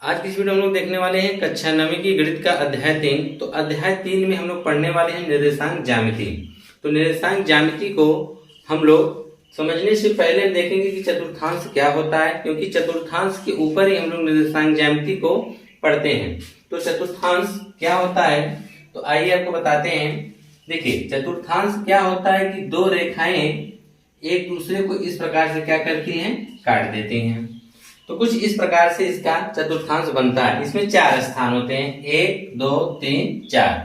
आज की इस वीडियो में हम लोग देखने वाले हैं कक्षा 9वीं की गणित का अध्याय 3। तो अध्याय 3 में हम लोग पढ़ने वाले हैं निर्देशांक ज्यामिति। तो निर्देशांक ज्यामिति को हम लोग समझने से पहले देखेंगे कि चतुर्थांश क्या होता है, क्योंकि चतुर्थांश के ऊपर ही हम लोग निर्देशांक ज्यामिति को पढ़ते हैं। तो चतुर्थांश क्या होता है, तो आइए आपको बताते हैं। देखिए, चतुर्थांश क्या होता है कि दो रेखाएं एक दूसरे को इस प्रकार से क्या करती हैं, काट देती हैं। तो कुछ इस प्रकार से इसका चतुर्थांश बनता है। इसमें 4 स्थान होते हैं, 1 2 3 4,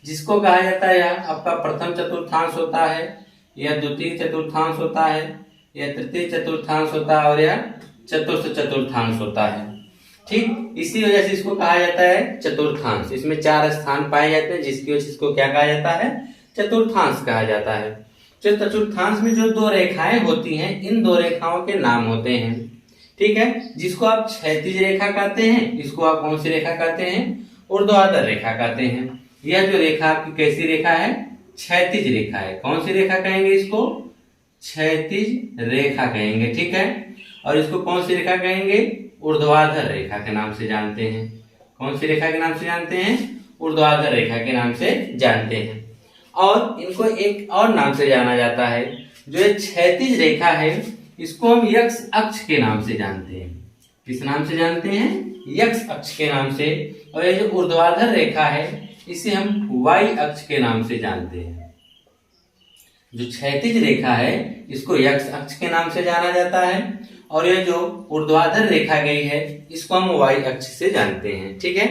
जिसको कहा जाता है या आपका प्रथम चतुर्थांश होता है, या द्वितीय चतुर्थांश होता है, या तृतीय चतुर्थांश होता है, और या चतुर्थ चतुर्थांश होता है। ठीक इसी वजह से इसको कहा जाता है चतुर्थांश। इसमें 4 स्थान पाए जाते हैं, जिसकी वजह से इसको क्या कहा जाता है, चतुर्थांश कहा जाता है। जो चतुर्थांश में जो दो रेखाएं होती हैं, इन दो रेखाओं के नाम होते हैं। ठीक है, जिसको आप क्षैतिज रेखा कहते हैं, इसको आप कौन सी रेखा कहते हैं, ऊर्ध्वाधर रेखा कहते हैं। यह जो रेखा आपकी कैसी रेखा है, क्षैतिज रेखा है। कौन सी रेखा कहेंगे, इसको क्षैतिज रेखा कहेंगे। ठीक है, और इसको कौन सी रेखा कहेंगे, ऊर्ध्वाधर रेखा के नाम से जानते हैं। कौन सी रेखा के नाम से जानते हैं, ऊर्ध्वाधर रेखा के नाम से जानते हैं। और इनको एक और नाम से जाना जाता है, जो एक क्षैतिज रेखा है, इसको हम यक्ष अक्ष के नाम से जानते हैं। किस नाम से जानते हैं, यक्ष अक्ष के नाम से। और ये जो ऊर्ध्वाधर रेखा है, इसे हम वाई अक्ष के नाम से जानते हैं। जो क्षैतिज रेखा है, इसको यक्ष अक्ष के नाम से जाना जाता है, और ये जो ऊर्ध्वाधर रेखा गई है, इसको हम वाई अक्ष से जानते हैं। ठीक है,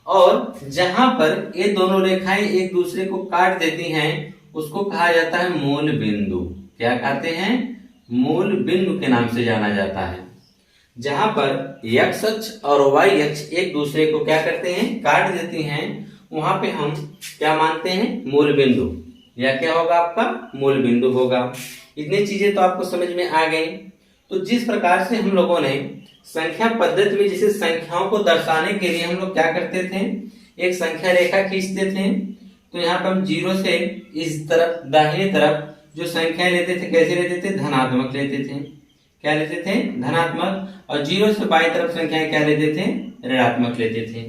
और जहां पर ये दोनों रेखाएं एक दूसरे को काट देती हैं, उसको कहा जाता है मूल बिंदु। क्या कहते हैं, मूल बिंदु के नाम से जाना जाता है। जहां पर एक्स अक्ष और वाई अक्ष एक दूसरे को क्या करते हैं, काट देती हैं, वहां पे हम क्या मानते हैं, मूल बिंदु। या क्या होगा, आपका मूल बिंदु होगा। इतनी चीजें तो आपको समझ में आ गई। तो जिस प्रकार से हम लोगों ने संख्या पद्धति में जैसे संख्याओं को दर्शाने के लिए हम लोग क्या करते थे, एक संख्या रेखा खींचते थे। तो यहाँ पर हम 0 से इस तरफ दाहिने तरफ जो संख्या लेते थे, कैसे लेते थे, धनात्मक लेते थे। क्या लेते थे, धनात्मक। और 0 से बाईं तरफ संख्याएं क्या लेते थे, ऋणात्मक लेते थे।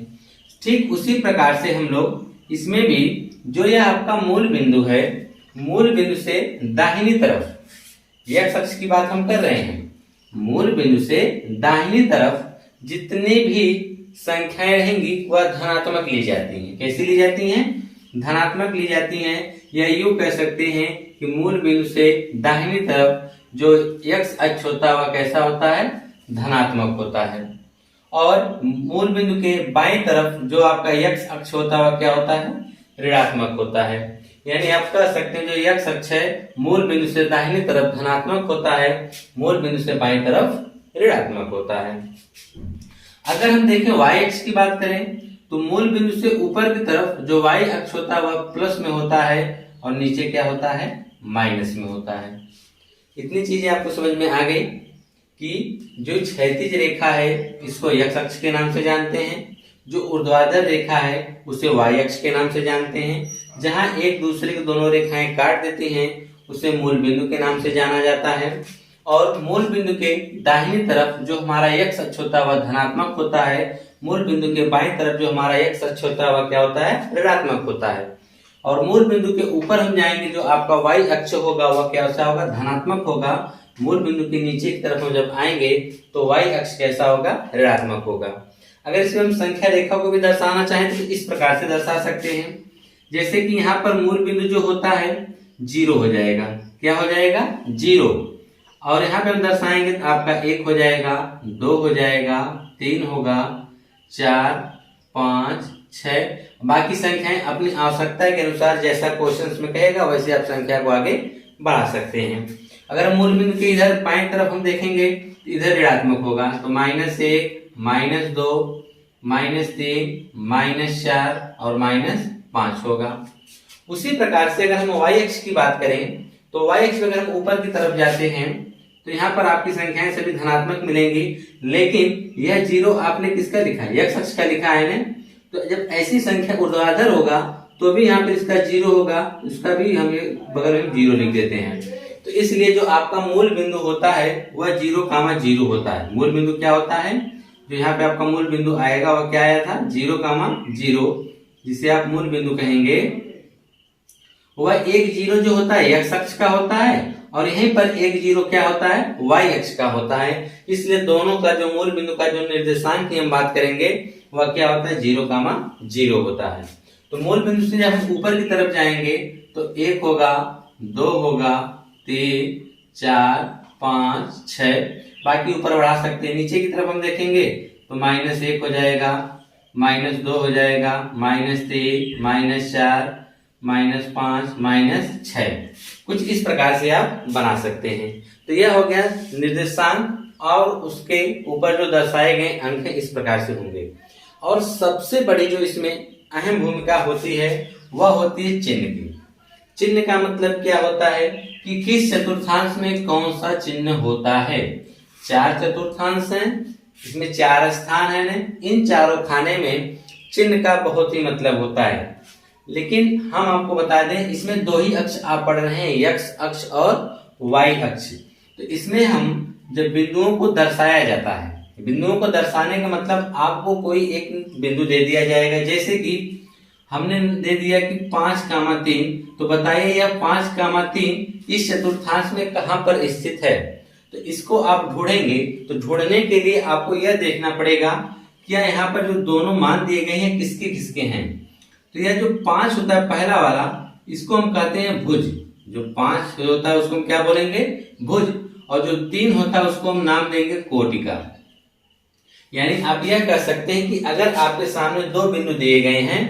ठीक उसी प्रकार से हम लोग इसमें भी जो यह आपका मूल बिंदु है, मूल बिंदु से दाहिनी तरफ, यह अक्ष की बात हम कर रहे हैं, मूल बिंदु से दाहिनी तरफ जितनी भी संख्याएं रहेंगी वह धनात्मक ली जाती हैं। कैसी ली जाती हैं, धनात्मक ली जाती हैं। या यूं कह सकते हैं कि मूल बिंदु से दाहिनी तरफ जो एक्स अक्ष होता है वह कैसा होता है, धनात्मक होता है। और मूल बिंदु के बाईं तरफ जो आपका एक्स अक्ष होता है वह क्या होता है, ऋणात्मक होता है। यानी आप कह सकते हैं जो एक्स अक्ष है, मूल बिंदु से दाहिनी तरफ धनात्मक होता है, मूल बिंदु से बाईं तरफ ऋणात्मक होता है। अगर हम देखें वाई अक्ष की बात करें, तो मूल बिंदु से ऊपर की तरफ जो वाई अक्ष होता है वह प्लस में होता है, और नीचे क्या होता है, माइनस में होता है। इतनी चीजें आपको समझ में आ गई कि जो क्षैतिज रेखा है, इसको एक्स अक्ष के नाम से जानते हैं। जो ऊर्ध्वाधर रेखा है, उसे वाई अक्ष के नाम से जानते हैं। जहां एक दूसरे की दोनों रेखाएं काट देती हैं, उसे मूल बिंदु के नाम से जाना जाता है। और मूल बिंदु के दाहिनी तरफ जो हमारा एक्स अक्ष होता है वह धनात्मक होता है, मूल बिंदु के बाईं तरफ जो हमारा एक्स अक्ष होता है वह क्या होता है, ऋणात्मक होता है। और मूल बिंदु के ऊपर हम जाएंगे, जो आपका वाई अक्ष होगा वह कैसा होगा, धनात्मक होगा। मूल बिंदु के नीचे की तरफ हम जब आएंगे तो वाई अक्ष कैसा होगा, ऋणात्मक होगा। अगर इसमें हम संख्या रेखा को भी दर्शाना चाहें तो इस प्रकार से दर्शा सकते हैं। जैसे कि यहाँ पर मूल बिंदु जो होता है 0 हो जाएगा। क्या हो जाएगा, 0। और यहाँ पे हम दर्शाएंगे तो आपका 1 हो जाएगा, 2 हो जाएगा, 3 होगा, 4 5 6। बाकी संख्याएं अपनी आवश्यकता के अनुसार जैसा क्वेश्चन में कहेगा वैसे आप संख्या को आगे बढ़ा सकते हैं। अगर मूल बिंदु के इधर बाएं तरफ हम देखेंगे, इधर ऋणात्मक होगा, तो -1 -2 -3 -4 और -5 होगा। उसी प्रकार से अगर हम वाई अक्ष की बात करें, तो वाई अक्ष में अगर हम ऊपर की तरफ जाते हैं तो यहाँ पर आपकी संख्याएं सभी धनात्मक मिलेंगी। लेकिन यह 0 आपने किसका लिखा है, एक्स अक्ष का लिखा है ना। तो जब ऐसी संख्या ऊर्ध्वाधर होगा तो भी यहाँ पर इसका 0 होगा, इसका भी हम बगल में 0 लिख देते हैं। तो इसलिए जो आपका मूल बिंदु होता है वह 0, 0 होता है। मूल बिंदु क्या होता है, जो यहाँ पे आपका मूल बिंदु आएगा वह क्या आया था 0,0, जिसे आप मूल बिंदु कहेंगे। वह 1,0 जो होता है x अक्ष का होता है और यहीं पर 1,0 क्या होता है y अक्ष का होता है। इसलिए दोनों का जो मूल बिंदु का जो निर्देशांक की हम बात करेंगे वह क्या होता है 0,0 होता है। तो मूल बिंदु से जब हम ऊपर की तरफ जाएंगे तो 1 होगा, 2 होगा, 3, 4, 5, 6, बाकी ऊपर बढ़ा सकते हैं। नीचे की तरफ हम देखेंगे तो -1 हो जाएगा, -2 हो जाएगा, -3, -4, -5, -6, कुछ इस प्रकार से आप बना सकते हैं। तो यह हो गया निर्देशांक और उसके ऊपर जो दर्शाए गए अंक इस प्रकार से होंगे। और सबसे बड़ी जो इसमें अहम भूमिका होती है वह होती है चिन्ह की। चिन्ह का मतलब क्या होता है कि किस चतुर्थांश में कौन सा चिन्ह होता है। 4 चतुर्थांश हैं, इसमें 4 स्थान है ना, इन चारों खाने में चिन्ह का बहुत ही मतलब होता है। लेकिन हम आपको बता दें इसमें 2 ही अक्ष आप पढ़ रहे हैं, x अक्ष और y अक्ष। तो इसमें हम जब बिंदुओं को दर्शाया जाता है, बिंदुओं को दर्शाने का मतलब आपको कोई एक बिंदु दे दिया जाएगा। जैसे कि हमने दे दिया कि 5,3, तो बताइए यह 5,3 इस चतुर्थांश में कहां पर स्थित है। तो इसको आप ढूंढेंगे, तो ढूंढने के लिए आपको यह देखना पड़ेगा कि यहाँ पर जो दोनों मान दिए गए हैं किसके किसके हैं। तो यह जो 5 होता है पहला वाला, इसको हम कहते हैं भुज। जो 5 होता है उसको हम क्या बोलेंगे भुज, और जो 3 होता है उसको हम नाम देंगे कोटिका। यानी आप यह कह सकते हैं कि अगर आपके सामने 2 बिंदु दिए गए हैं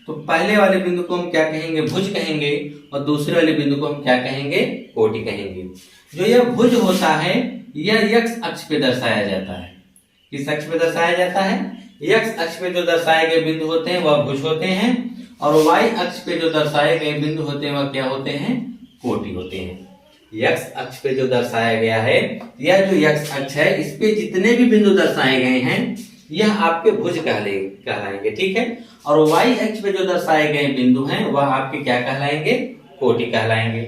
तो पहले वाले बिंदु को हम क्या कहेंगे भुज कहेंगे, और दूसरे वाले बिंदु को हम क्या कहेंगे कोटि कहेंगे। जो यह भुज होता है यह x अक्ष पे दर्शाया जाता है। किस अक्ष पे दर्शाया जाता है, x अक्ष पे जो दर्शाए गए बिंदु होते हैं वह भुज होते हैं, और y अक्ष पे जो दर्शाए गए बिंदु होते हैं वह क्या होते हैं कोटि होते हैं। x अक्ष पे जो दर्शाया गया है, यह जो x अक्ष है इस पे जितने भी बिंदु दर्शाए गए हैं यह आपके भुज कहलाएंगे, ठीक है। और y अक्ष पे जो दर्शाए गए बिंदु हैं वह आपके क्या कहलाएंगे कोटि कहलाएंगे।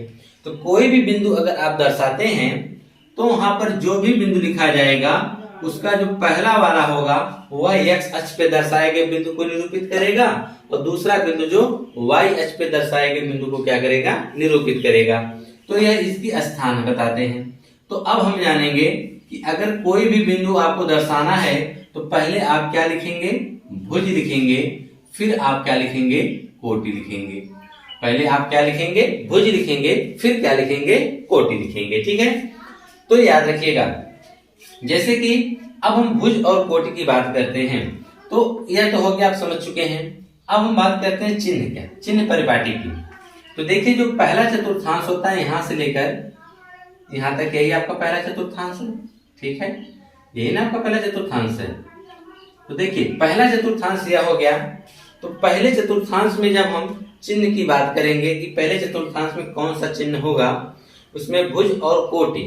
तो कोई भी बिंदु अगर आप दर्शाते हैं तो वहां पर जो भी बिंदु लिखा जाएगा उसका जो पहला वाला होगा वह x अक्ष पे दर्शाए गए बिंदु को निरूपित करेगा, और दूसरा बिंदु जो y अक्ष पे दर्शाए गए बिंदु को क्या करेगा निरूपित करेगा। तो यह इसकी स्थान बताते हैं। तो अब हम जानेंगे कि अगर कोई भी बिंदु आपको दर्शाना है तो पहले आप क्या लिखेंगे भुज लिखेंगे, फिर आप क्या लिखेंगे कोटि लिखेंगे। पहले आप क्या लिखेंगे भुज लिखेंगे, फिर क्या लिखेंगे कोटि लिखेंगे, ठीक है। तो याद रखिएगा, जैसे कि अब हम भुज और कोटि की बात करते हैं तो यह तो हो गया, आप समझ चुके हैं। अब हम बात करते हैं चिन्ह क्या, चिन्ह परिपाटी की। तो देखिए जो पहला चतुर्थांश होता है यहां से लेकर यहां तक यही आपका पहला चतुर्थांश है, ठीक है, यही ना आपका पहला चतुर्थांश है। तो देखिए पहला चतुर्थांश यह हो गया। तो पहले चतुर्थांश में जब हम चिन्ह की बात करेंगे कि पहले चतुर्थांश में कौन सा चिन्ह होगा, उसमें भुज और कोटि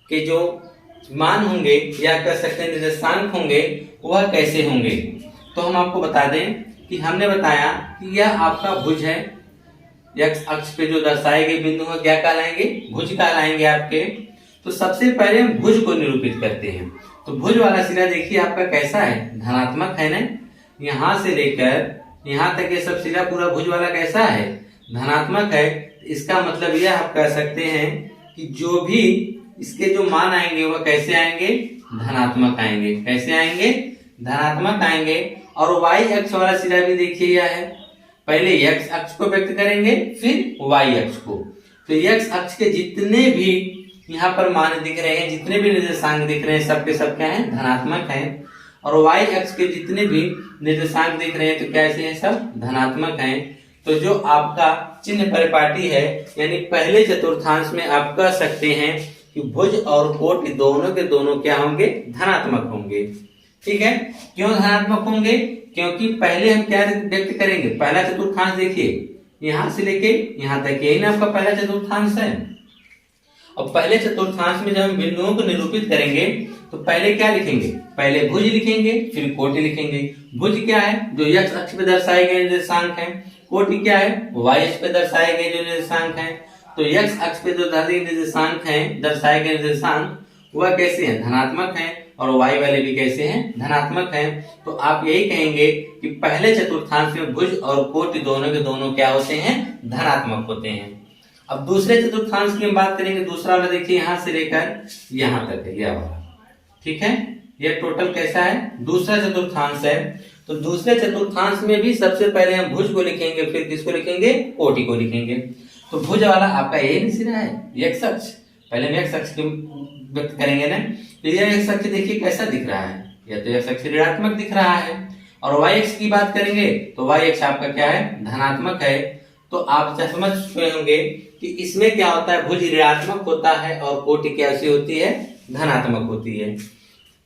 के जो मान होंगे या कह सकते हैं निर्देशांक होंगे वह कैसे होंगे। तो हम आपको बता दें कि हमने बताया कि यह आपका भुज है, x अक्ष पे जो दर्शाए गए बिंदु है क्या कहलाएंगे भुज कहलाएंगे आपके। तो सबसे पहले हम भुज को निरूपित करते हैं। तो भुज वाला सिरा देखिए आपका कैसा है, धनात्मक है ना, यहां से लेकर यहां तक ये सब सिरा पूरा भुज वाला कैसा है धनात्मक है। इसका मतलब यह आप कह सकते हैं कि जो भी इसके जो मान आएंगे वह कैसे आएंगे धनात्मक आएंगे। कैसे आएंगे धनात्मक आएंगे। और y अक्ष वाला सिरा भी देखिए यह है, पहले x अक्ष को व्यक्त करेंगे फिर y अक्ष को। तो x अक्ष के जितने भी यहाँ पर मान दिख रहे हैं, जितने भी निर्देशांक दिख रहे हैं सबके सब क्या है धनात्मक है, और y अक्ष के जितने भी निर्देशांक दिख रहे हैं तो कैसे हैं सब धनात्मक हैं। तो जो आपका चिन्ह परिपाटी है यानी पहले चतुर्थांश में आप कह सकते हैं कि भुज और कोटि दोनों के दोनों क्या होंगे धनात्मक होंगे, ठीक है। क्यों धनात्मक होंगे, क्योंकि पहले हम क्या व्यक्त करेंगे पहला चतुर्थांश देखिए यहां से लेके यहां तक यही ना आपका पहला चतुर्थांश है। और पहले चतुर्थांश में जब हम बिंदुओं को निरूपित करेंगे तो पहले क्या लिखेंगे पहले भुज लिखेंगे फिर कोटि लिखेंगे। भुज क्या है जो x अक्ष पे दर्शाए गए निर्देशांक हैं, कोटि क्या है y अक्ष पे दर्शाए गए जो निर्देशांक हैं। तो x अक्ष पे जो निर्देशांक हैं दर्शाए गए निर्देशांक वह कैसे हैं धनात्मक हैं, और y वाले भी कैसे हैं, धनात्मक हैं। तो आप यही कहेंगे कि पहले चतुर्थांश में भुज और कोटि दोनों के दोनों क्या होते हैं, धनात्मक होते हैं। अब दूसरे चतुर्थांश की हम बात करेंगे। दूसरा वाला देखिए यहाँ से लेकर यहाँ तक है, यह वाला, ठीक है। यह टोटल कैसा है, दूसरा चतुर्थांश है। तो दूसरे चतुर्थांश में भी सबसे पहले हम भुज को लिखेंगे, फिर किसको लिखेंगे, कोटि को लिखेंगे। तो भुज वाला आपका ये सिरा है, x अक्ष। पहले हम x अक्ष को व्यक्त करेंगे ना। तो यह x अक्ष देखिए कैसा दिख रहा है, यह तो x अक्ष ऋणात्मक दिख रहा है। और y अक्ष की बात करेंगे तो y अक्ष आपका क्या है, धनात्मक है। तो आप समझ चुके होंगे कि इसमें क्या होता है, भुज ऋणात्मक होता है और कोटि कैसी होती है, धनात्मक होती है।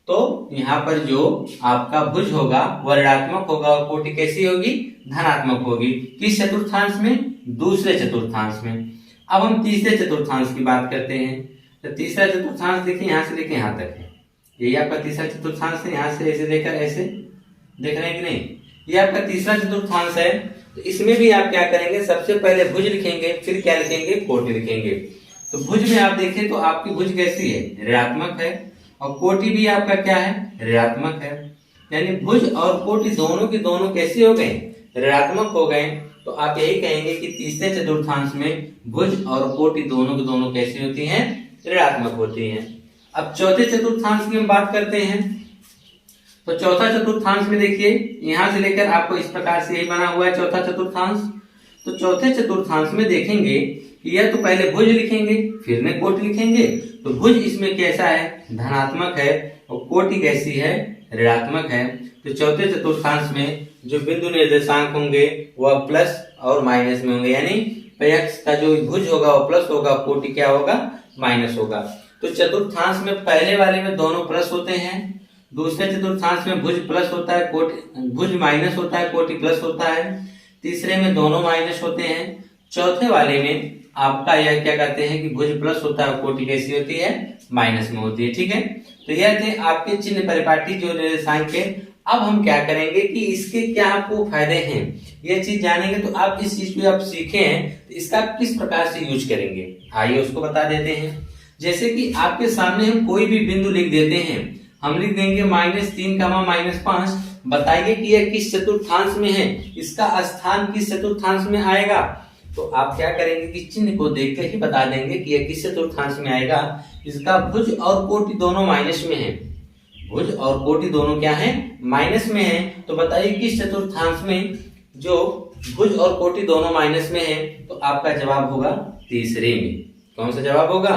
तो यहाँ पर जो आपका भुज होगा वह ऋणात्मक होगा और कोटि कैसी होगी, धनात्मक होगी। किस चतुर्थांश में, दूसरे चतुर्थांश में। अब हम तीसरे चतुर्थांश की बात करते हैं। तो तीसरा चतुर्थांश देखिए यहाँ से लेकर यहाँ तक है, यही आपका तीसरा चतुर्थांश है। यहाँ से ऐसे लेकर ऐसे, देख रहे हैं कि नहीं, ये आपका तीसरा चतुर्थांश है। तो इसमें भी आप क्या करेंगे, सबसे पहले भुज लिखेंगे, फिर क्या लिखेंगे, कोटि लिखेंगे। तो भुज में आप देखें तो आपकी भुज कैसी है, ऋणात्मक है, और कोटि भी आपका क्या है, ऋणात्मक है। यानी भुज और कोटि दोनों के दोनों कैसे हो गए, ऋणात्मक हो गए। तो आप यही कहेंगे कि तीसरे चतुर्थांश में भुज और कोटि दोनों के दोनों कैसी होती हैं, ऋणात्मक होती हैं। अब चौथे चतुर्थांश की हम बात करते हैं। तो चौथा चतुर्थांश में देखिए यहां से लेकर आपको इस प्रकार से यही बना हुआ है चौथा चतुर्थांश। तो चौथे चतुर्थांश में देखेंगे कि यह तो पहले भुज लिखेंगे फिर में कोटि लिखेंगे। तो भुज इसमें कैसा है, धनात्मक है, और कोटि कैसी है, ऋणात्मक है। तो चौथे चतुर्थांश में जो बिंदु निर्देशांक होंगे वह प्लस और माइनस में होंगे, यानी x का जो भुज होगा वो प्लस होगा, कोटि क्या होगा, माइनस होगा। तो चतुर्थांश में पहले वाले में दोनों प्लस होते हैं, दूसरे चतुर्थांश में भुज प्लस होता है, कोटि भुज माइनस होता है, कोटि प्लस होता है। तीसरे में दोनों माइनस होते हैं। चौथे वाले में आपका यह क्या कहते हैं कि भुज प्लस होता है, कोटि कैसी होती है, माइनस में होती है, ठीक है। तो यह थे आपके चिन्ह परिपाटी जो निर्देशांक है। अब हम क्या करेंगे कि इसके क्या आपको फायदे हैं, यह चीज जानेंगे। तो आप इस चीज को आप सीखे हैं तो इसका किस प्रकार से यूज करेंगे, आइए उसको बता देते हैं। जैसे कि आपके सामने हम कोई भी बिंदु लिख देते हैं, हम लिख देंगे -3, -5। बताइए कि यह किस चतुर्थांश में है, इसका स्थान किस चतुर्थांश में आएगा। तो आप क्या करेंगे कि चिन्ह को देखकर ही बता देंगे कि यह किस चतुर्थांश में आएगा। इसका भुज और कोटि दोनों माइनस में है, भुज और कोटि दोनों क्या है, माइनस में है। तो बताइए किस चतुर्थांश में जो भुज और कोटि दोनों माइनस में है। तो आपका जवाब होगा तीसरे में। कौन सा जवाब होगा,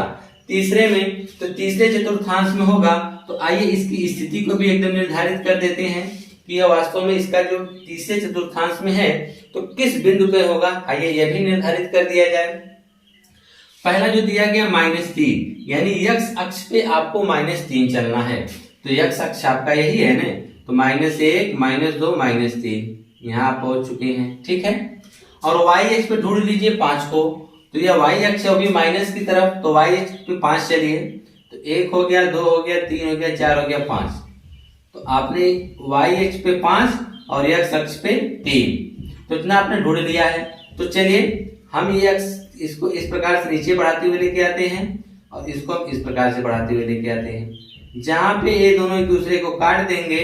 तीसरे में। तो तीसरे चतुर्थांश में होगा। तो आइए इसकी स्थिति को भी एकदम निर्धारित कर देते हैं कि यह वास्तव में इसका जो तीसरे चतुर्थांश में है तो किस बिंदु पे होगा। आइए यह भी निर्धारित कर दिया जाए। पहला जो दिया गया -3, यानी x अक्ष पे आपको -3 चलना है। तो x अक्ष आपका यही है ना, तो -1, -2, -3 यहाँ आप पहुंच चुके हैं, ठीक है। और y अक्ष पे ढूंढ लीजिए 5 को। तो यह y अक्ष होगी माइनस की तरफ, तो y अक्ष पे 5 चलिए। तो 1 हो गया, 2 हो गया, 3 हो गया, 4 हो गया, 5। तो आपने y अक्ष पे 5 और x अक्ष पे 3, तो इतना आपने ढूंढ लिया है। तो चलिए हम ये इसको इस प्रकार से नीचे बढ़ाते हुए लेके आते हैं और इसको हम इस प्रकार से बढ़ाते हुए लेके आते हैं। जहां पे ये दोनों एक दूसरे को काट देंगे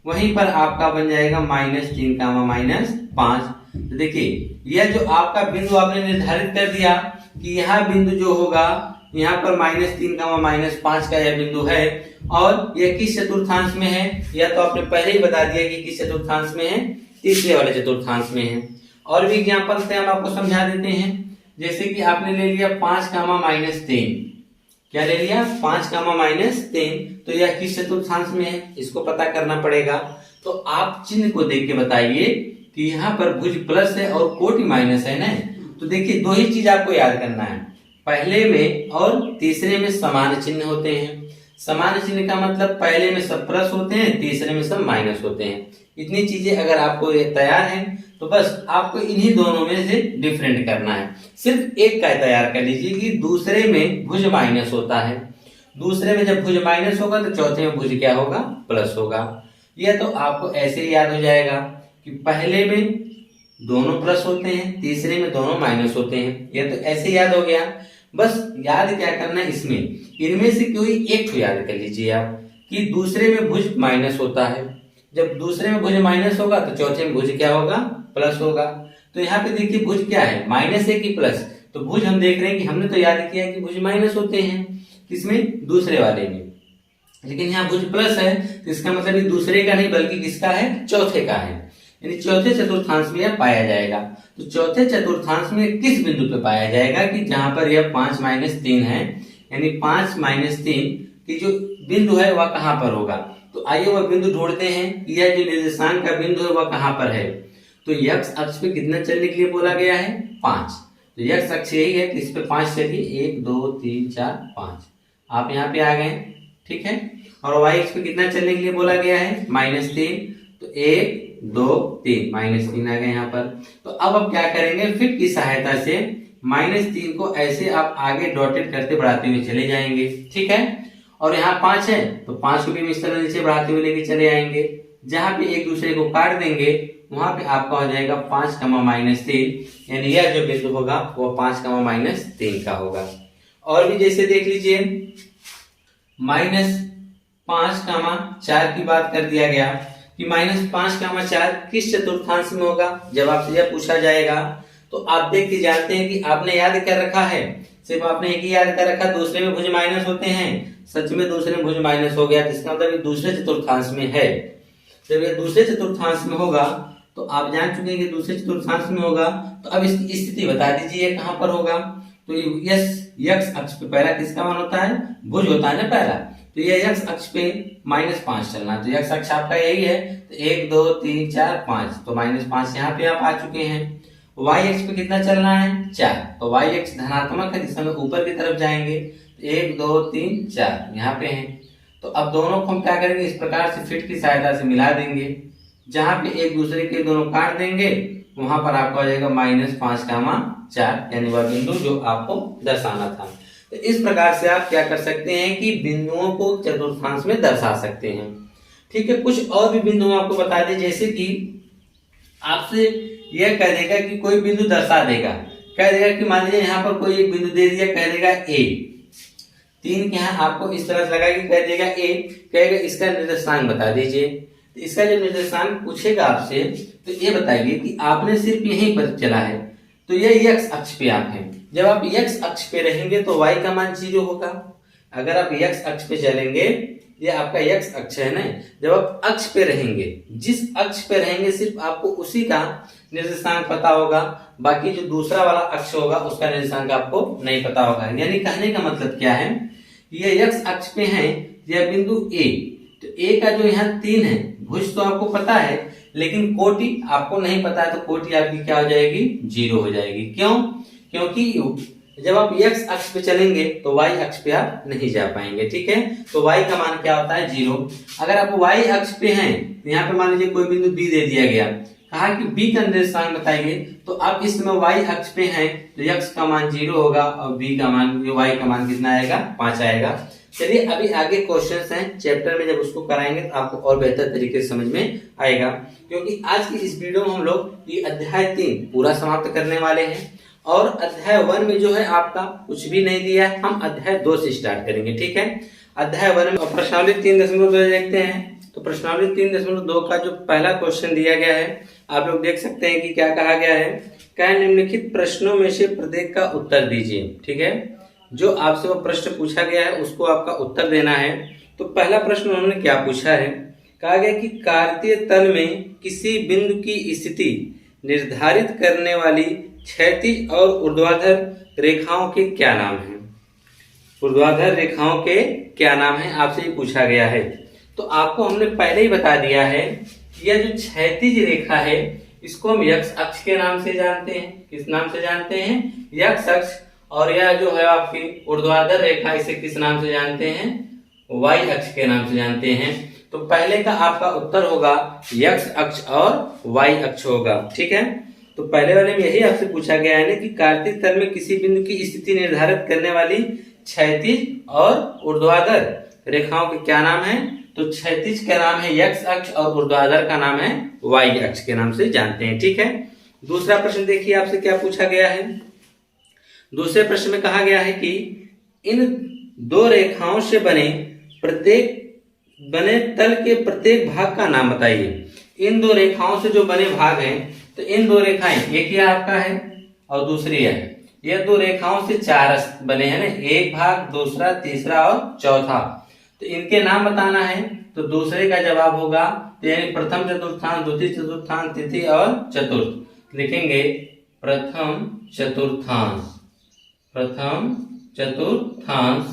वहीं पर आपका बन जाएगा -3, -5। तो देखिए यह जो आपका बिंदु आपने निर्धारित कर दिया कि यह बिंदु जो होगा यहाँ पर -3, -5 का यह बिंदु है। और यह किस चतुर्थांश में है, यह तो आपने पहले ही बता दिया कि किस चतुर्थांश में है, तीसरे वाले चतुर्थांश में है। और भी एग्जांपल से हम आपको समझा देते हैं। जैसे कि आपने ले लिया 5, -3, क्या ले लिया, 5, -3। तो यह किस चतुर्थांश में है, इसको पता करना पड़ेगा। तो आप चिन्ह को देख के बताइए कि यहाँ पर भुज प्लस है और कोटि माइनस है ना। तो देखिए दो ही चीज आपको याद करना है, पहले में और तीसरे में समान चिन्ह होते हैं। समान चिन्ह का मतलब पहले में सब प्लस होते हैं, तीसरे में सब माइनस होते हैं। इतनी चीजें अगर आपको तैयार हैं तो बस आपको इन्हीं दोनों में से डिफरेंट करना है। सिर्फ एक का तैयार कर लीजिए कि दूसरे में भुज माइनस होता है। दूसरे में जब भुज माइनस होगा तो चौथे में भुज क्या होगा, प्लस होगा। यह तो आपको ऐसे ही याद हो जाएगा कि पहले में दोनों प्लस होते हैं, तीसरे में दोनों माइनस होते हैं। यह तो ऐसे याद हो गया। बस याद क्या करना है, इसमें इनमें से कोई एक को याद कर लीजिए आप कि दूसरे में भुज माइनस होता है। जब दूसरे में भुज माइनस होगा तो चौथे में भुज क्या होगा, प्लस होगा। तो यहाँ पे देखिए भुज क्या है, माइनस है कि प्लस। तो भुज हम देख रहे हैं कि हमने तो याद किया है कि भुज माइनस होते हैं, किसमें, दूसरे वाले में। लेकिन यहाँ भुज प्लस है तो इसका मतलब ये दूसरे का नहीं बल्कि किसका है, चौथे का है, यानी चौथे चतुर्थांश में यह पाया जाएगा। तो चौथे चतुर्थांश में किस बिंदु पे पाया जाएगा कि जहां पर यह 5 माइनस 3 है, यानी 5 माइनस 3 की जो बिंदु है वह कहां पर होगा। तो आइए वह बिंदु ढूंढते हैं कि यह जो निर्देशांक का बिंदु है वह कहां पर है। तो x अक्ष पे कितना चलने के लिए बोला गया है, 5। तो x अक्ष यही है, इस पे 5 चलिए, 1 2 3 4 5, आप यहाँ पे आ गए, ठीक है। और y अक्ष पे कितना चलने के लिए बोला गया है, -3। तो 1 2 3 -3 आ गए यहाँ पर। तो अब क्या करेंगे, फिट की सहायता से -3 को ऐसे आप आगे डॉटेड करते बढ़ाते हुए चले जाएंगे, ठीक है। और यहाँ 5 है तो 5 को भी इस तरह नीचे बढ़ाते हुए लेके चले आएंगे। जहां पे एक दूसरे को काट देंगे वहां पे आपका हो जाएगा 5, -3, यानी यह जो बिंदु होगा वो 5, -3 का होगा। और भी जैसे देख लीजिए, -5, 4 की बात कर दिया गया कि -5, 4 किस चतुर्थांश में होगा। जब आपसे यह पूछा जाएगा तो आप देख के जानते हैं कि आपने याद कर रखा है, सिर्फ आपने एक ही याद कर रखा, दूसरे में भुज माइनस होते हैं। सच में दूसरे में भुज माइनस हो गया, इसका मतलब ये दूसरे चतुर्थांश में है। जब ये दूसरे चतुर्थांश में होगा तो आप जान चुके हैं कि दूसरे चतुर्थांश में होगा। तो अब इसकी स्थिति बता दीजिए कहां पर होगा। तो यक्स अक्ष पे पहला किसका मान होता है, भुज होता है ना पहला। तो ये यक्स अक्ष पे -5 चलना है। तो यक्स अक्ष आपका यही है, तो 1 2 3 4 5, तो -5 यहाँ पे आप आ चुके हैं। y अक्ष पे कितना चलना है, 4। तो y अक्ष धनात्मक है, जिसमें ऊपर की तरफ जाएंगे। 1 2 3 4 यहाँ पे है। तो अब दोनों को हम क्या करेंगे, इस प्रकार से फिट की सहायता से मिला देंगे। जहां पे एक दूसरे के दोनों काट देंगे वहां पर आपका हो जाएगा -5, 4, यानी वह बिंदु जो आपको दर्शाना था। तो इस प्रकार से आप क्या कर सकते हैं कि बिंदुओं को चतुर्थांश में दर्शा सकते हैं, ठीक है। कुछ और भी बिंदु आपको बता दें, जैसे कि आपसे यह कह देगा कि कोई बिंदु दर्शा देगा, कह देगा कि मान लीजिए यहाँ पर कोई एक बिंदु दे दिया, कह देगा A, 3 के यहाँ आपको इस तरह से लगा कि कह देगा A, कहेगा इसका निर्देशांक बता दीजिए। तो इसका जो निर्देशांक पूछेगा आपसे तो ये बताइए कि आपने सिर्फ यहीं पर चला है, तो ये x अक्ष पे आप हैं। जब आप x अक्ष पे रहेंगे तो y का मान 0 होगा। अगर आप x अक्ष पे चलेंगे, ये आपका x अक्ष है ना, जब आप अक्ष पे रहेंगे, जिस अक्ष पे रहेंगे सिर्फ आपको उसी का निर्देशांक पता होगा, बाकी जो दूसरा वाला अक्ष होगा उसका निर्देशांक आपको नहीं पता होगा। यानी कहने का मतलब क्या है, ये x अक्ष पे है, यह बिंदु A, तो A का जो यहाँ 3 है, भुज तो आपको पता है लेकिन कोटि आपको नहीं पता है, तो कोटि आपकी क्या हो जाएगी, 0 हो जाएगी। क्यों, क्योंकि जब आप x अक्ष पे चलेंगे तो y अक्ष पे आप नहीं जा पाएंगे, ठीक है। तो y का मान क्या होता है, 0। अगर आप y अक्ष पे हैं तो यहाँ पे मान लीजिए कोई बिंदु B दे दिया गया, कहा कि B का निर्देशांक बताइए, तो आप इस समय y अक्ष पे हैं तो x का मान 0 होगा और B का मान, y का मान कितना आएगा, 5 आएगा। चलिए अभी आगे क्वेश्चंस हैं चैप्टर में, जब उसको कराएंगे तो आपको और बेहतर तरीके से समझ में आएगा। क्योंकि आज की इस वीडियो में हम लोग ये अध्याय 3 पूरा समाप्त करने वाले हैं, और अध्याय 1 में जो है आपका कुछ भी नहीं दिया है, हम अध्याय 2 से स्टार्ट करेंगे, ठीक है। अध्याय 1 में प्रश्नावली 3.2 देखते हैं। तो प्रश्नावली 3.2 का जो पहला क्वेश्चन दिया गया है, आप लोग देख सकते हैं कि क्या कहा गया है, क्या निम्नलिखित प्रश्नों में से प्रत्येक का उत्तर दीजिए, ठीक है। जो आपसे वो प्रश्न पूछा गया है उसको आपका उत्तर देना है। तो पहला प्रश्न उन्होंने क्या पूछा है, कहा गया कि कार्तीय तल में किसी बिंदु की स्थिति निर्धारित करने वाली क्षैतिज और ऊर्ध्वाधर रेखाओं के क्या नाम हैं। ऊर्ध्वाधर रेखाओं के क्या नाम है, आपसे ये पूछा गया है। तो आपको हमने पहले ही बता दिया है कि यह जो क्षैतिज रेखा है इसको हम x अक्ष के नाम से जानते हैं। किस नाम से जानते हैं, x अक्ष। और यह जो है आपकी ऊर्ध्वाधर रेखा, इसे किस नाम से जानते हैं, y अक्ष के नाम से जानते हैं। तो पहले का आपका उत्तर होगा x अक्ष और y अक्ष होगा, ठीक है। तो पहले वाले में यही आपसे पूछा गया है ना कि कार्तीय तल में किसी बिंदु की स्थिति निर्धारित करने वाली क्षैतिज और ऊर्ध्वाधर रेखाओं के क्या नाम है। तो क्षैतिज का नाम है x अक्ष और ऊर्ध्वाधर का नाम है y अक्ष के नाम से जानते हैं, ठीक है। दूसरा प्रश्न देखिए आपसे क्या पूछा गया है। दूसरे प्रश्न में कहा गया है कि इन दो रेखाओं से बने प्रत्येक बने तल के प्रत्येक भाग का नाम बताइए। इन दो रेखाओं से जो बने भाग हैं, तो इन दो रेखाएं, एक ये आपका है और दूसरी है, ये दो रेखाओं से चार बने हैं ना, एक भाग, दूसरा, तीसरा और चौथा। तो इनके नाम बताना है। तो दूसरे का जवाब होगा, तो यानी प्रथम चतुर्थांश, द्वितीय चतुर्थांश, तृतीय और चतुर्थ। लिखेंगे प्रथम चतुर्थांश, प्रथम चतुर्थांश,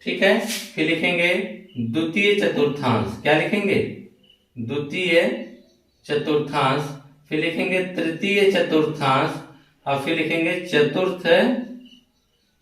ठीक है। फिर लिखेंगे द्वितीय चतुर्थांश, क्या लिखेंगे, द्वितीय चतुर्थांश। फिर लिखेंगे तृतीय चतुर्थांश और फिर लिखेंगे चतुर्थ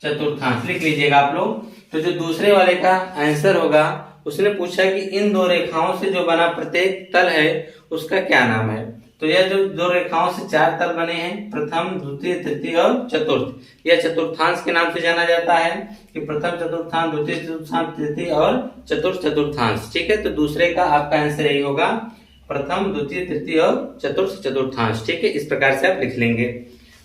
चतुर्थांश। लिख लीजिएगा आप लोग। तो जो दूसरे वाले का आंसर होगा, उसने पूछा कि इन दो रेखाओं से जो बना प्रत्येक तल है उसका क्या नाम है। तो यह जो दो रेखाओं से चार तल बने हैं, प्रथम, द्वितीय, तृतीय और चतुर्थ, यह चतुर्थांश के नाम से जाना जाता है कि प्रथम चतुर्थांश, द्वितीय चतुर्थांश, तृतीय और चतुर्थ चतुर्थांश, ठीक है। तो दूसरे का आपका आंसर यही होगा, प्रथम, द्वितीय, तृतीय और चतुर्थ चतुर्थांश, ठीक है। इस प्रकार से आप लिख लेंगे।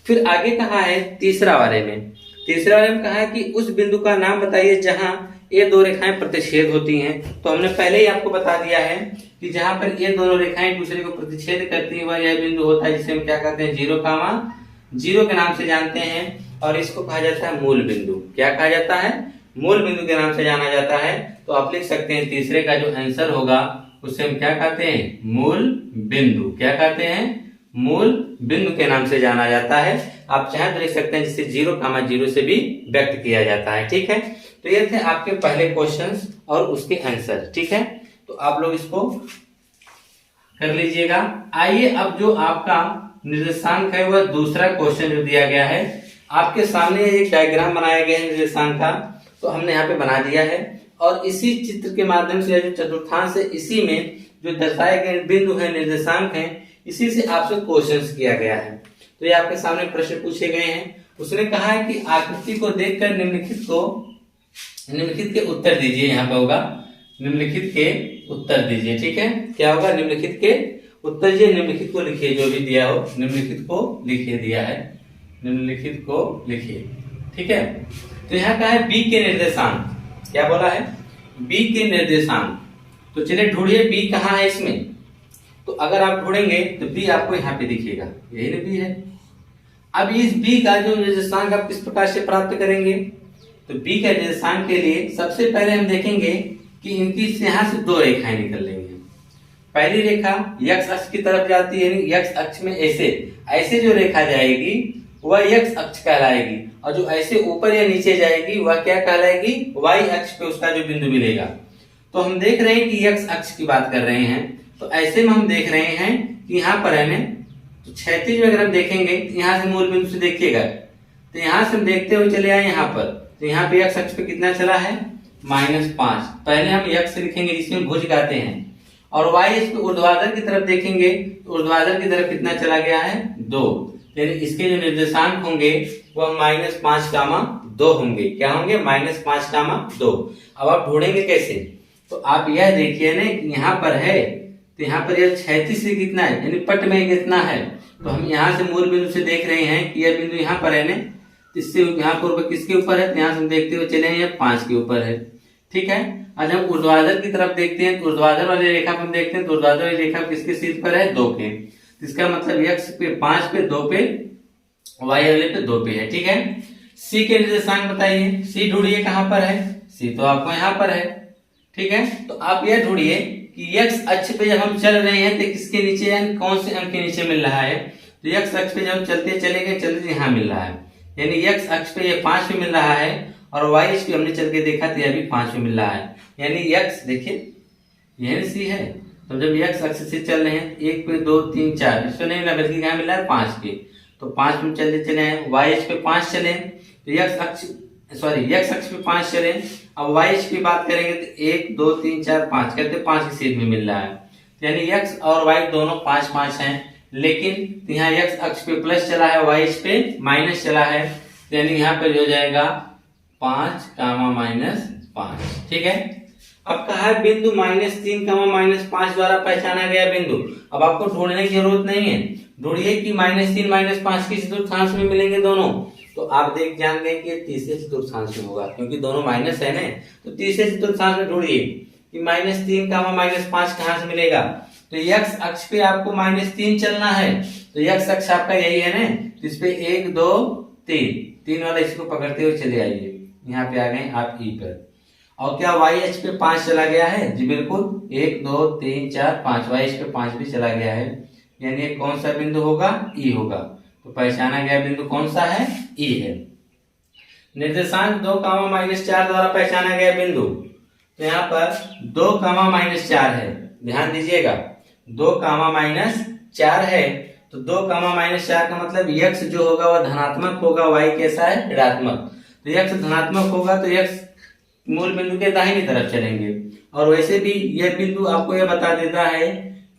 फिर आगे कहा है तीसरा वाले में, तीसरे वाले में कहा है कि उस बिंदु का नाम बताइए जहां ये दो रेखाएं प्रतिच्छेद होती हैं। तो हमने पहले ही आपको बता दिया है कि जहां पर ये दोनों रेखाएं एक दूसरे को प्रतिच्छेद करती है वह यह बिंदु होता है, जिसे हम क्या कहते हैं, 0, के नाम से जानते हैं। और इसको कहा जाता है मूल बिंदु। क्या कहा जाता है, मूल बिंदु के नाम से जाना जाता है। तो आप लिख सकते हैं तीसरे का जो आंसर होगा उसे हम क्या कहते हैं, मूल बिंदु। क्या कहते हैं, मूल बिंदु के नाम से जाना जाता है। आप चाहे तो लिख सकते हैं जिसे 0, से भी व्यक्त किया जाता है, ठीक है। तो ये थे आपके पहले क्वेश्चंस और उसके आंसर, ठीक है। तो आप लोग इसको कर लीजिएगा। आइए अब जो आपका निर्देशांक है वह दूसरा क्वेश्चन जो दिया गया है, आपके सामने एक डायग्राम बनाया गया है निर्देशांक का, तो हमने यहाँ पे बना दिया है। और इसी चित्र के माध्यम से जो चतुर्थांश है, इसी में जो दर्शाए गए बिंदु है, निर्देशांक है, इसी से आपसे क्वेश्चन किया गया है। तो ये आपके सामने प्रश्न पूछे गए हैं। उसने कहा है कि आकृति को देखकर निम्नलिखित के उत्तर दीजिए। यहाँ पे होगा निम्नलिखित के उत्तर दीजिए, ठीक है। क्या होगा, निम्नलिखित के उत्तर दीजिए, निम्नलिखित को लिखिए, जो भी दिया हो निम्नलिखित को लिखिए, दिया है निम्नलिखित को लिखिए, ठीक है। तो यहाँ का है बी के निर्देशांक, क्या बोला है, बी के निर्देशांक। तो चलिए ढूंढिए बी कहाँ है इसमें। तो अगर आप ढूंढेंगे तो बी आपको यहाँ पे दिखेगा, यही ना बी है। अब इस बी का जो निर्देशांक आप किस प्रकार से प्राप्त करेंगे। तो बी का निर्देशांक के लिए सबसे पहले हम देखेंगे कि इनकी यहाँ से दो रेखाएं निकल लेंगे। पहली रेखा x अक्ष की तरफ जाती है, यानी x अक्ष में ऐसे जो रेखा जाएगी वह x अक्ष कहलाएगी, और जो ऐसे ऊपर या नीचे जाएगी वह क्या कहलाएगी, y अक्ष पे उसका जो बिंदु मिलेगा। तो हम देख रहे हैं कि x अक्ष की बात कर रहे हैं, तो ऐसे में हम देख रहे हैं कि यहाँ पर है ना, तो क्षैतिज में अगर हम देखेंगे तो यहाँ से मूल बिंदु से देखिएगा, तो यहाँ से हम देखते हुए चले आए यहाँ पर। तो यहाँ पे x अक्ष पे कितना चला है, -5। पहले हम x लिखेंगे जिसमें भुज कहते हैं, और y अक्ष पे ऊर्ध्वाधर की तरफ देखेंगे तो ऊर्ध्वाधर की तरफ कितना चला गया है, 2। यानी इसके जो निर्देशांक होंगे वह -5, 2 होंगे। क्या होंगे, -5, 2। अब आप ढूंढेंगे कैसे, तो आप यह देखिए ना, यहाँ पर है, तो यहाँ पर यह क्षैतिज से कितना है, यानी पट में कितना है। तो हम यहाँ से मूल बिंदु से देख रहे हैं कि यह बिंदु यहाँ पर है ना, इससे यहाँ पर किसके ऊपर है, तो यहाँ से हम देखते हुए चले हैं 5 के ऊपर है, ठीक है। आज हम ऊर्ध्वाधर की तरफ देखते हैं, तो ऊर्ध्वाधर वाली रेखा पर हम देखते हैं, तो ऊर्ध्वाधर वाली रेखा किसके शीर्ष पर है, 2 के। इसका मतलब x पे 5 पे, 2 पे, y वाले पे 2 पे है, ठीक है। c के निर्देशांक बताइए, c ढूंढिए कहाँ पर है, c तो आपको यहाँ पर है, ठीक है। तो आप यह ढूंढिए कि x अक्ष पे जब हम चल रहे हैं तो किसके नीचे, यानी कौन से अंक के नीचे मिल रहा है। तो x अक्ष पे जब हम चलते यहाँ मिल रहा है, यानी x अक्ष पे ये 5 पे मिल रहा है, और y अक्ष पे हमने चल के देखा तो यह भी 5 पे मिल रहा है, यानी x देखिए यही सी है। तो जब x अक्ष से चल रहे हैं 1 पे 2 3 4, इसको नहीं मिला बल्कि क्या मिल रहा है, 5 पे। तो 5 में चलते चले हैं, y अक्ष पे 5 चले, तो x अक्ष पे 5 चले। अब y अक्ष की बात करेंगे तो 1 2 3 4 5 कहते 5 की सीध में मिल रहा है, यानी x और y दोनों 5 हैं। लेकिन यहाँ x अक्ष पे प्लस चला है, y अक्ष पे माइनस चला है, यानी यहाँ पर हो जाएगा 5, -5, ठीक है। अब कहा है बिंदु -3, -5 द्वारा पहचाना गया बिंदु। अब आपको ढूंढने की जरूरत नहीं है, ढूंढिए कि -3, -5 किस चतुर्थांश में मिलेंगे दोनों। तो आप जान गए कि तीसरे चतुर्थांश में होगा, क्योंकि दोनों माइनस है ना, तो तीसरे चतुर्थांश में ढूंढिए। कि -3 -5 कहाँ से मिलेगा। तो x अक्ष पे आपको -3 चलना है, तो x अक्ष आपका यही है ना, तो इस पे 1 2 3 वाला इसको पकड़ते हुए चले आइए, यहाँ पे आ गए आप ई पर। और क्या y अक्ष पे 5 चला गया है, जी बिल्कुल 1 2 3 4 5, y अक्ष पे 5 भी चला गया है, यानी कौन सा बिंदु होगा, ई होगा। तो पहचाना गया बिंदु कौन सा है, ई है। निर्देशांक 2, -4 द्वारा पहचाना गया बिंदु, तो यहाँ पर 2, -4 है, ध्यान दीजिएगा 2, -4 है, तो 2, -4 का मतलब x जो होगा वह धनात्मक होगा, y कैसा है, ऋणात्मक। तो x धनात्मक होगा तो x मूल बिंदु के दाहिनी तरफ चलेंगे। और वैसे भी यह बिंदु आपको यह बता देता है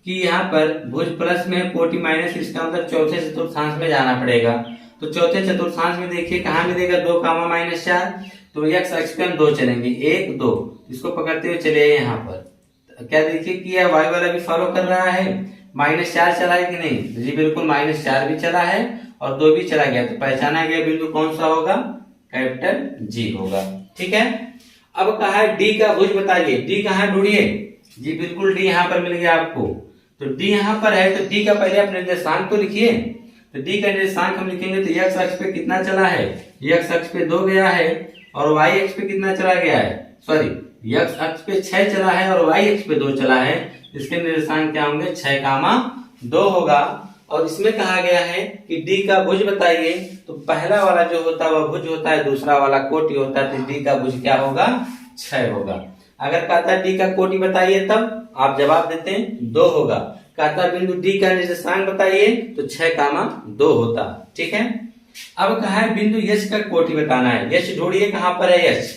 कि यहाँ पर भुज प्लस में कोटि माइनस, इसका मतलब चौथे चतुर्थांश में जाना पड़ेगा। तो चौथे चतुर्थांश में देखिए कहाँ मिलेगा, 2, -4, तो x अक्ष पे हम 2 चलेंगे, 1 2, इसको पकड़ते हुए चले यहाँ पर। क्या देखिए कि यह y वाला भी फॉलो कर रहा है, -4 चला है कि नहीं, जी बिल्कुल -4 भी चला है और 2 भी चला गया, तो पहचाना गया बिंदु कौन सा होगा, कैपिटल जी होगा। ठीक है, अब कहा है डी का भुज बताइए, डी कहाँ ढूंढिए, जी बिल्कुल डी यहाँ पर मिल गया आपको। तो डी यहाँ पर है, तो डी का पहले आप निर्देशांक तो लिखिए। तो डी का निर्देशांक हम लिखेंगे तो x अक्ष पे कितना चला है, x अक्ष पे 2 गया है, और y अक्ष पे कितना चला गया है, सॉरी x अक्ष पे 6 चला है और y अक्ष पे 2 चला है। इसके निर्देशांक क्या होंगे, 6, 2 होगा। और इसमें कहा गया है कि डी का भुज बताइए, तो पहला वाला जो होता है वह भुज होता है, दूसरा वाला कोटि होता है, तो डी का भुज क्या होगा, 6 होगा। अगर कहता है डी का कोटि बताइए तब आप जवाब देते हैं 2 होगा। कहता बिंदु डी का निर्देशांक बताइए तो 6, 2 होता। ठीक है, अब कहा है बिंदु यश का कोटि बताना है। यश ढूंढिए कहां पर है यश,